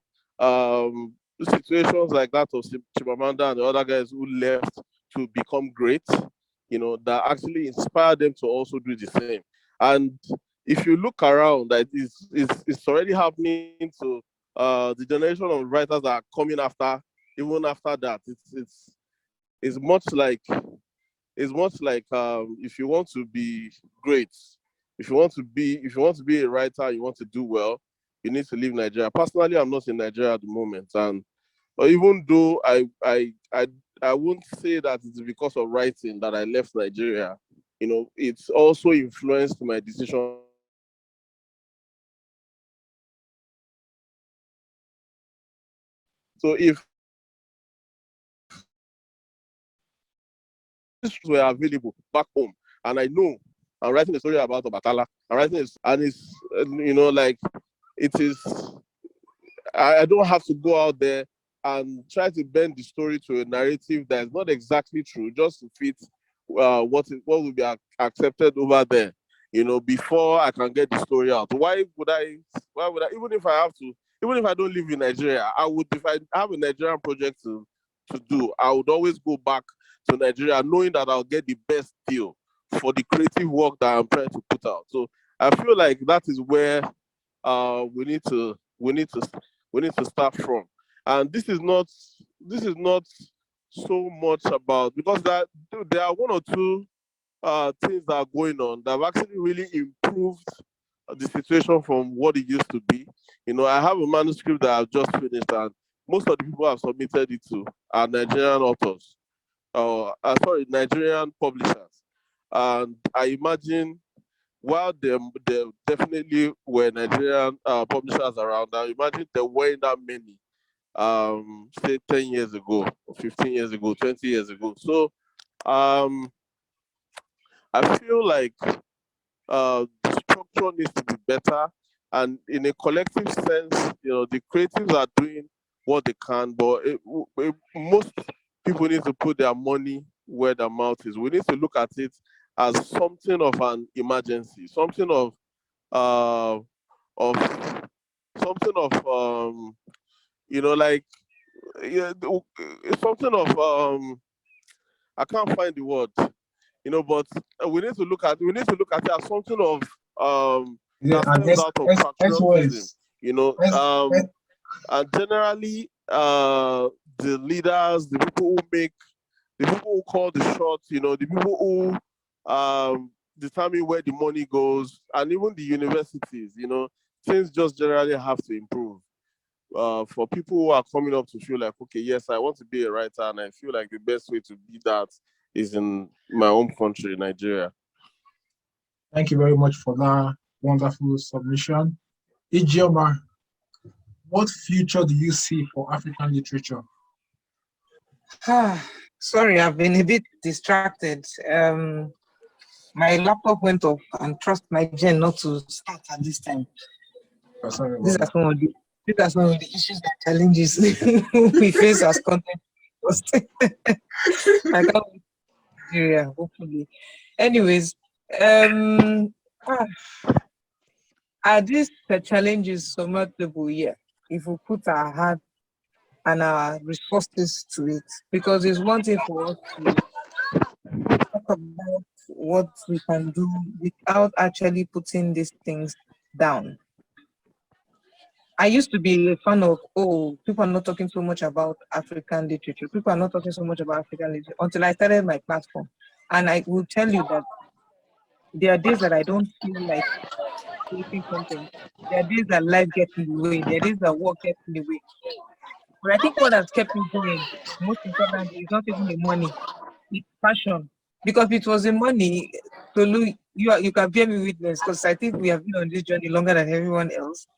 situations like that of Chimamanda and the other guys who left to become great, that actually inspired them to also do the same. And if you look around, that it's already happening to the generation of writers that are coming after, even after that. It's much like if you want to be great, if you want to be a writer, you want to do well, you need to leave Nigeria. Personally, I'm not in Nigeria at the moment, and even though I won't say that it's because of writing that I left Nigeria. It's also influenced my decision. So if these were available back home, and I know I'm writing a story about Obatala, I'm writing this, and it's like it is. I don't have to go out there and try to bend the story to a narrative that is not exactly true, just to fit what will be accepted over there. Before I can get the story out. Why would I? Even if I have to, even if I don't live in Nigeria, I would. If I have a Nigerian project to do, I would always go back to Nigeria, knowing that I'll get the best deal for the creative work that I'm trying to put out. So I feel like that is where we need to start from. And this is not so much about, because there are one or two things that are going on that have actually really improved the situation from what it used to be. I have a manuscript that I've just finished, and most of the people I've submitted it to are Nigerian authors, Nigerian publishers. And I imagine, while there definitely were Nigerian publishers around, I imagine there weren't that many, say 10 years ago, 15 years ago, 20 years ago. So I feel like the structure needs to be better, and in a collective sense, the creatives are doing what they can, but most people need to put their money where their mouth is. We need to look at it as something of an emergency, something of uh of something of like, yeah, it's something of I can't find the word, but we need to look at it as something of
Yeah,
that
and
stems out of patriotism,
SOS.
and generally the leaders, the people who call the shots, the people who determine where the money goes, and even the universities, things just generally have to improve. For people who are coming up to feel like, okay, yes, I want to be a writer, and I feel like the best way to be that is in my home country, Nigeria.
Thank you very much for that wonderful submission. Ijeoma, what future do you see for African literature?
Sorry, I've been a bit distracted. My laptop went off, and trust my gen not to start at this time.
Oh, sorry about
These are
that.
some of the issues and challenges we face as content first. I can't wait to Nigeria, hopefully. Anyways, ah, are these the challenges surmountable? Yeah, if we put our heart and our resources to it, because it's one thing for us to talk about what we can do without actually putting these things down. I used to be a fan of, oh, people are not talking so much about African literature. People are not talking so much about African literature until I started my platform. And I will tell you that there are days that I don't feel like creating content. There are days that life gets in the way. There are days that work gets in the way. But I think what has kept me going, most importantly, is not even the money, it's passion. Because if it was the money, Tolu, you can bear me witness, because I think we have been on this journey longer than everyone else.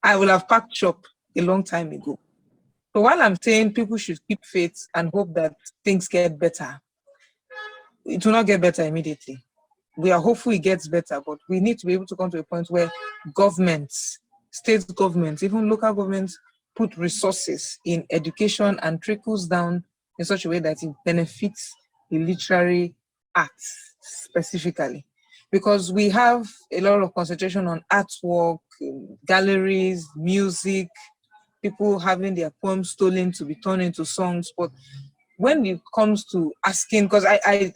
I will have packed shop a long time ago. So while I'm saying people should keep faith and hope that things get better, it will not get better immediately. We are hopeful it gets better, but we need to be able to come to a point where governments, state governments, even local governments put resources in education and trickles down in such a way that it benefits the literary arts specifically. Because we have a lot of concentration on artwork, galleries, music, people having their poems stolen to be turned into songs. But when it comes to asking, because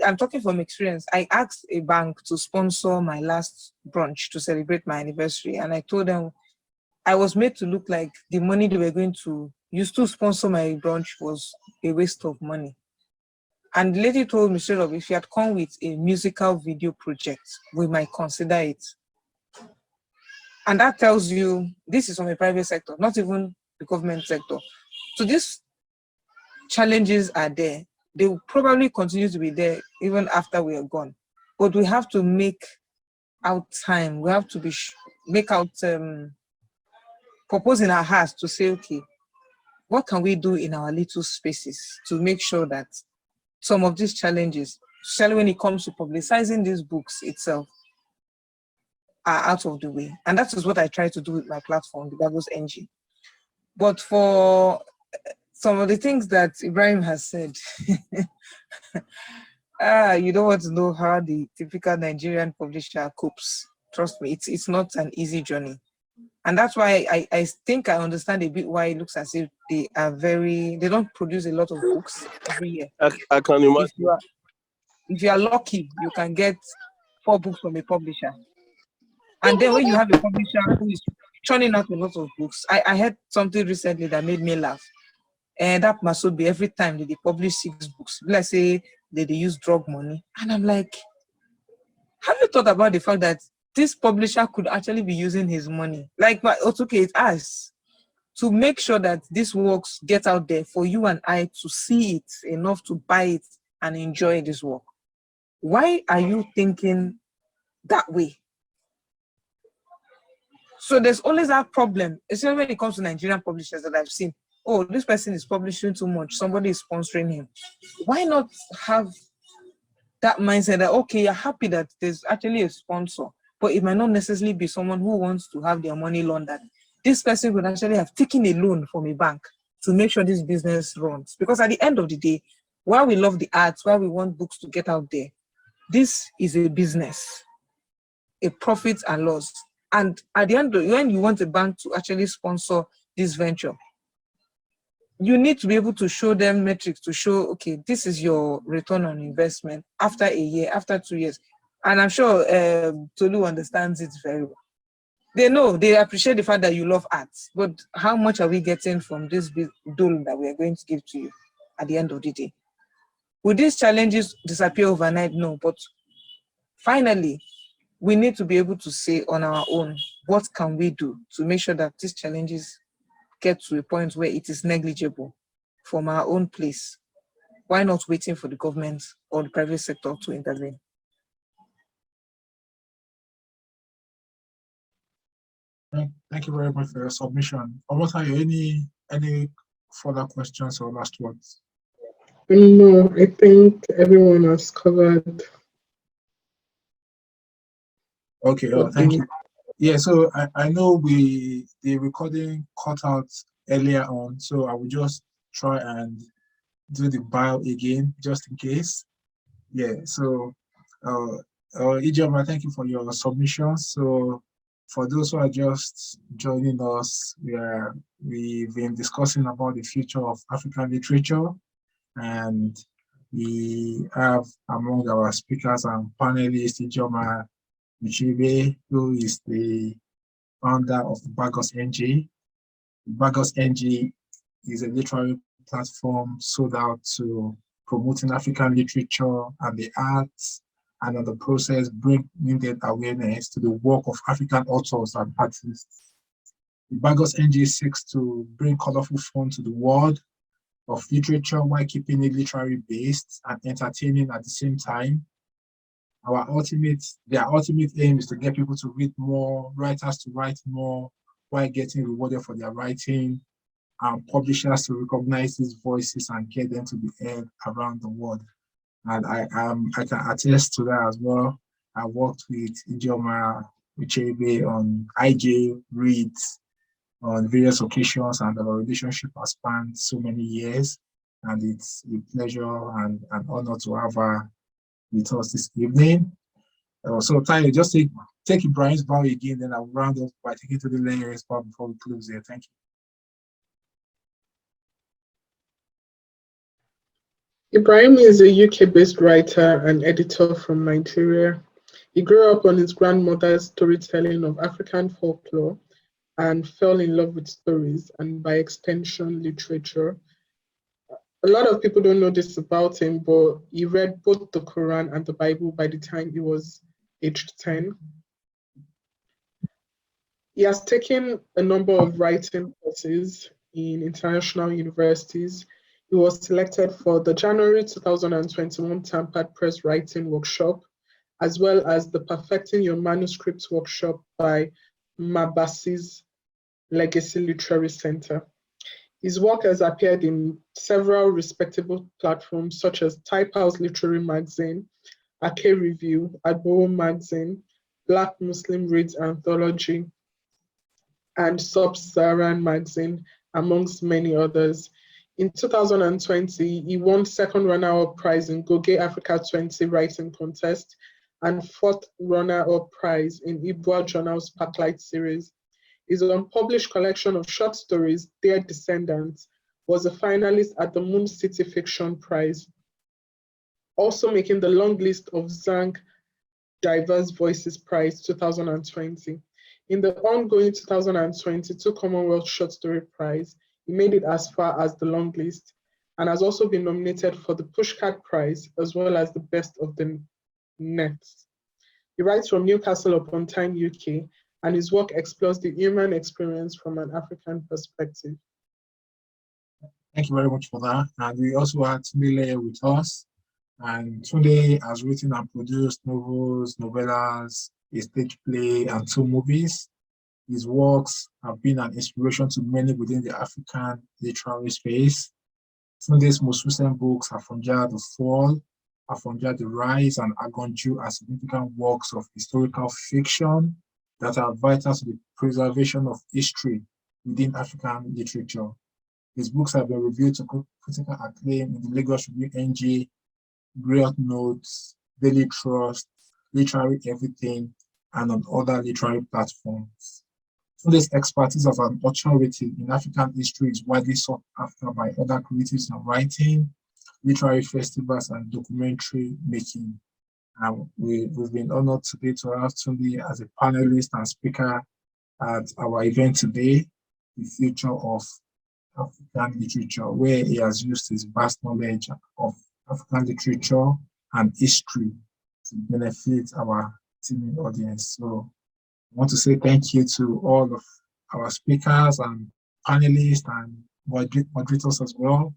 I'm talking from experience, I asked a bank to sponsor my last brunch to celebrate my anniversary. And I told them I was made to look like the money they were going to use to sponsor my brunch was a waste of money. And the lady told me straight up, if you had come with a musical video project, we might consider it. And that tells you this is from a private sector, not even the government sector. So these challenges are there. They will probably continue to be there even after we are gone. But we have to make out time. We have to make out purpose in our hearts to say, okay, what can we do in our little spaces to make sure that some of these challenges, especially when it comes to publicizing these books itself, are out of the way. And that is what I try to do with my platform, the Bibles NG. But for some of the things that Ibrahim has said, you don't want to know how the typical Nigerian publisher copes. Trust me, it's not an easy journey. And that's why I think I understand a bit why it looks as if they don't produce a lot of books every year.
I can imagine.
If you are lucky, you can get 4 books from a publisher. And then when you have a publisher who is churning out a lot of books, I heard something recently that made me laugh. And that must be every time that they publish 6 books. Let's say that they use drug money. And I'm like, have you thought about the fact that this publisher could actually be using his money? Like, it's okay, it's us to make sure that these works get out there for you and I to see it enough to buy it and enjoy this work. Why are you thinking that way? So there's always that problem, especially when it comes to Nigerian publishers that I've seen. Oh, this person is publishing too much. Somebody is sponsoring him. Why not have that mindset that, okay, you're happy that there's actually a sponsor, but it might not necessarily be someone who wants to have their money laundered. This person would actually have taken a loan from a bank to make sure this business runs. Because at the end of the day, while we love the arts, while we want books to get out there, this is a business, a profit and loss. And at the end, when you want a bank to actually sponsor this venture, you need to be able to show them metrics to show, okay, this is your return on investment after a year, after 2 years. And I'm sure Tolu understands it very well. They know, they appreciate the fact that you love arts, but how much are we getting from this dole that we are going to give to you at the end of the day? Will these challenges disappear overnight? No, but finally, we need to be able to say on our own, what can we do to make sure that these challenges get to a point where it is negligible from our own place? Why not waiting for the government or the private sector to intervene?
Thank you very much for your submission. Omotayo, any further questions or last words?
No, I think everyone has covered.
Okay, thank you. Yeah, so I know the recording cut out earlier on, so I will just try and do the bio again, just in case. Yeah, so Ijeoma, thank you for your submission. So for those who are just joining us, we've been discussing about the future of African literature, and we have among our speakers and panelists Ijeoma Ucheibe, who is the founder of the Bagos NG. Bagos NG is a literary platform sold out to promoting African literature and the arts, and in the process bring needed awareness to the work of African authors and artists. The Bagos NG seeks to bring colorful fun to the world of literature while keeping it literary based and entertaining at the same time. Their ultimate aim is to get people to read more, writers to write more, while getting rewarded for their writing, and publishers to recognize these voices and get them to be heard around the world. And I can attest to that as well. I worked with Ijeoma Ucheibe on IJ Reads on various occasions, and our relationship has spanned so many years. And it's a pleasure and an honor to have her with us this evening. So Tayo, just take Ibrahim's bow again, then I'll round off by taking to the layers part before we close there. Thank
you. Ibrahim is a UK-based writer and editor from Nigeria. He grew up on his grandmother's storytelling of African folklore and fell in love with stories and, by extension, literature. A lot of people don't know this about him, but he read both the Quran and the Bible by the time he was aged 10. He has taken a number of writing courses in international universities. He was selected for the January 2021 Tampad Press Writing Workshop, as well as the Perfecting Your Manuscript Workshop by Mabasi's Legacy Literary Center. His work has appeared in several respectable platforms such as Type House Literary Magazine, Ake Review, Agbowo Magazine, Black Muslim Reads Anthology, and Sub-Saharan Magazine, amongst many others. In 2020, he won second runner-up prize in Goge Africa 20 Writing Contest and fourth runner-up prize in Ibua Journal's Packlight series. His unpublished collection of short stories, Dear Descendants, was a finalist at the Moon City Fiction Prize, also making the long list of Zang Diverse Voices Prize 2020. In the ongoing 2022 Commonwealth Short Story Prize, he made it as far as the long list and has also been nominated for the Pushcart Prize as well as the Best of the Net. He writes from Newcastle upon Tyne, UK, and his work explores the human experience from an African perspective.
Thank you very much for that. And we also had Tunde Leye with us. And Tunde has written and produced novels, novellas, a stage play, and 2 movies. His works have been an inspiration to many within the African literary space. Tunde's most recent books, Afonja The Fall, Afonja The Rise and Aganju, are significant works of historical fiction that are vital to the preservation of history within African literature. His books have been reviewed to critical acclaim in the Lagos Review NG, Griot Notes, Daily Trust, Literary Everything, and on other literary platforms. Tunde's expertise as an authority in African history is widely sought after by other creatives in writing, literary festivals, and documentary making. We've been honored today to have Tunde as a panelist and speaker at our event today, The Future of African Literature, where he has used his vast knowledge of African literature and history to benefit our teaming audience. So I want to say thank you to all of our speakers and panelists and moderators as well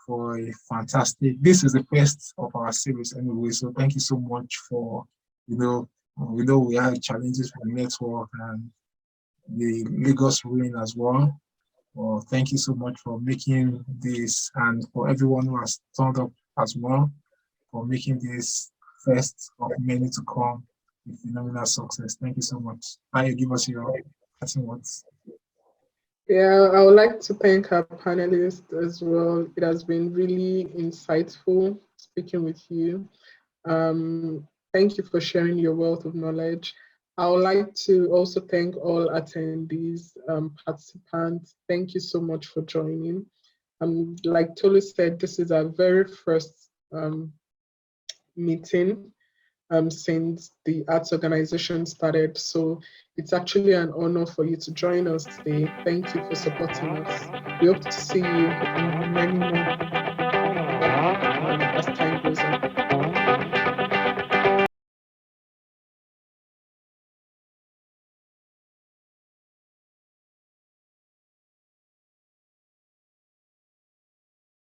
for a fantastic, this is the first of our series anyway, so thank you so much for, we know we had challenges with the network and the Lagos rain as well. Well, thank you so much for making this, and for everyone who has turned up as well, for making this first of many to come with phenomenal success. Thank you so much. Now you give us your words.
Yeah, I would like to thank our panelists as well. It has been really insightful speaking with you. Thank you for sharing your wealth of knowledge. I would like to also thank all attendees, participants. Thank you so much for joining. Like Tolu said, this is our very first meeting since the arts organization started. So it's actually an honor for you to join us today. Thank you for supporting us. We hope to see you in many more